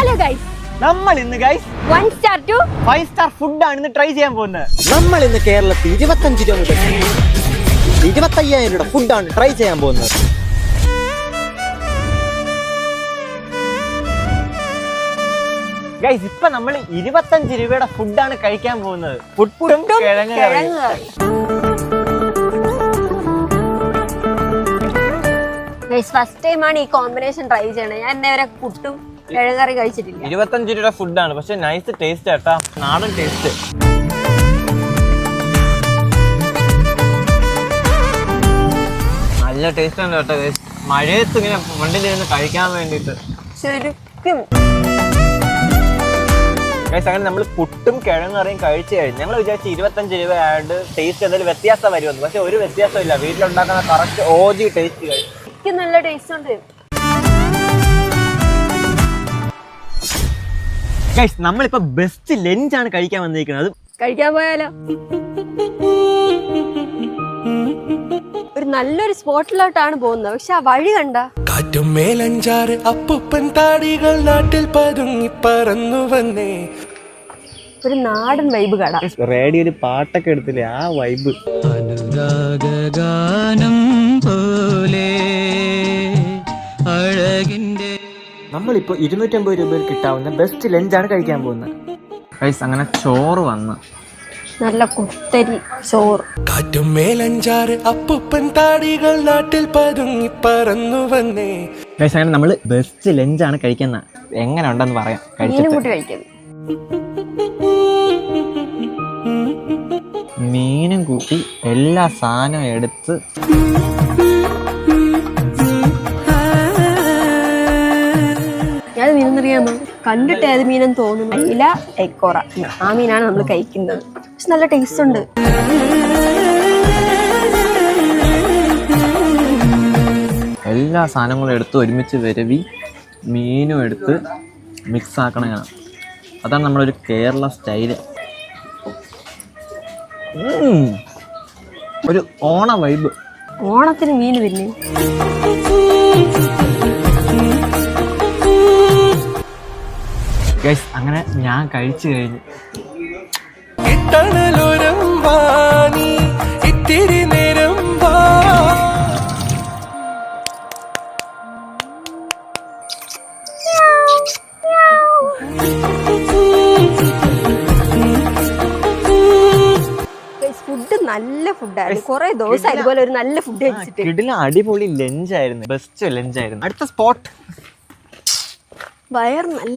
Hello guys, നമ്മൾ ഇന്ന് guys 1 star to 5 star food ആണ് ഇന്ന് ട്രൈ ചെയ്യാൻ പോകുന്നത്. നമ്മൾ ഇന്ന് കേരളത്തിൽ 25 രൂപ മുതൽ 25,000 രൂപയുടെ ഫുഡാണ് ട്രൈ ചെയ്യാൻ പോകുന്നത്. ഗൈസ്, ഇപ്പൊ നമ്മൾ 25 രൂപയുടെ ഫുഡാണ് കഴിക്കാൻ പോകുന്നത്. പുട്ടും കിഴങ്ങ് കറി. ഗൈസ്, ഫസ്റ്റ് ടൈം ആണ് ഈ കോമ്പിനേഷൻ ട്രൈ ചെയ്യണത്. ഞാൻ ഇന്നേ വരെ പുട്ടും കിഴങ്ങറി കഴിച്ചിട്ടില്ല. 25 രൂപയുടെ ഫുഡാണ്, പക്ഷെ നൈസ് ടേസ്റ്റ് ആട്ടാ, നാടൻ ടേസ്റ്റ്. നല്ല ടേസ്റ്റ് ആണ് കേട്ടോ ഗൈസ്. മഴയത്ത് ഇങ്ങനെ വണ്ടിയിലിരുന്ന് കഴിക്കാൻ വേണ്ടിട്ട് ശരിക്കും ഗൈസ്. അങ്ങനെ നമ്മൾ പുട്ടും കിഴങ്ങറിയും കഴിച്ചു കഴിഞ്ഞു. ഞങ്ങൾ വിചാരിച്ചു 25 രൂപ ആയതുകൊണ്ട് ടേസ്റ്റ് എന്തെങ്കിലും വ്യത്യാസം വരുമെന്ന്. പക്ഷെ ഒരു വ്യത്യാസം ഇല്ല. വീട്ടിലുണ്ടാക്കുന്ന കറക്റ്റ് ഓജി ടേസ്റ്റ് കഴിച്ചു. ശരിക്കും നല്ല ടേസ്റ്റ് ഉണ്ട്. ഗൈസ്, നമ്മളിപ്പോ ബെസ്റ്റ് ലഞ്ച് ആണ് കഴിക്കാൻ വന്നിരിക്കുന്നത്. കഴിക്കാൻ പോയാലോ? ഒരു നല്ലൊരു സ്പോട്ടിലോട്ടാണ് പോകുന്നത്. പക്ഷെ ആ വഴി കണ്ട കാറ്റും മേലഞ്ചാറ് അപ്പൂപ്പൻ താടികൾ നാട്ടിൽ പതുങ്ങി പറന്നു വന്നേ. ഒരു നാടൻ വൈബ് കട. റേഡിയോയില് പാട്ടൊക്കെ എടുത്തില്ലേ, ആ വൈബ്. അനുരാഗാനം പോലെ അഴകിന്റെ നമ്മളിപ്പോ 250 രൂപയിൽ കിട്ടാവുന്ന ബെസ്റ്റ് ലഞ്ചാണ് കഴിക്കാൻ പോകുന്നത്. ഗൈസ്, അങ്ങനെ ചോറ് വന്ന് നല്ല കുത്തരി ചോറ്. കാറ്റും മേലഞ്ചാറ് അപ്പൂപ്പൻ താടികൾ നാട്ടിൽ പതുങ്ങി പറന്നു വന്നേ. ഗൈസ്, അങ്ങനെ നമ്മള് ബെസ്റ്റ് ലഞ്ച് ആണ് കഴിക്കുന്ന. എങ്ങനെ ഉണ്ടെന്ന് പറയാം. മീനും കൂട്ടി കഴിക്കുന്നത്. മീനും കൂട്ടി എല്ലാ സാധനവും എടുത്ത് ഏത് മീനെന്നറിയാമോ? കണ്ടിട്ട് ഏത് മീനെന്ന് തോന്നുന്നു. അയില, എക്കോറ, ആ മീനാണ് നമ്മൾ കഴിക്കുന്നത്. പക്ഷെ നല്ല ടേസ്റ്റ് ഉണ്ട്. എല്ലാ സാധനങ്ങളും എടുത്ത് ഒരുമിച്ച് വരവി മീനും എടുത്ത് മിക്സ് ആക്കണം. ഞാൻ അതാണ് നമ്മളൊരു കേരള സ്റ്റൈല്. ഒരു ഓണ വൈബ്. ഓണത്തിന് മീൻ പിന്നെ ഗൈസ്, അങ്ങനെ ഞാൻ കഴിച്ചു കഴിഞ്ഞു. ഇട്ടണലോരം വാണി ഇത്തിരി നേരം വാ. ഫുഡ് നല്ല ഫുഡായിരുന്നു. കുറെ ദിവസം ഇതുപോലെ ഒരു നല്ല ഫുഡ് കഴിച്ചിട്ട്. കിടിലൻ അടിപൊളി ലഞ്ചായിരുന്നു. ബെസ്റ്റ് ലഞ്ചായിരുന്നു. അടുത്ത സ്പോട്ട് വയർ നല്ല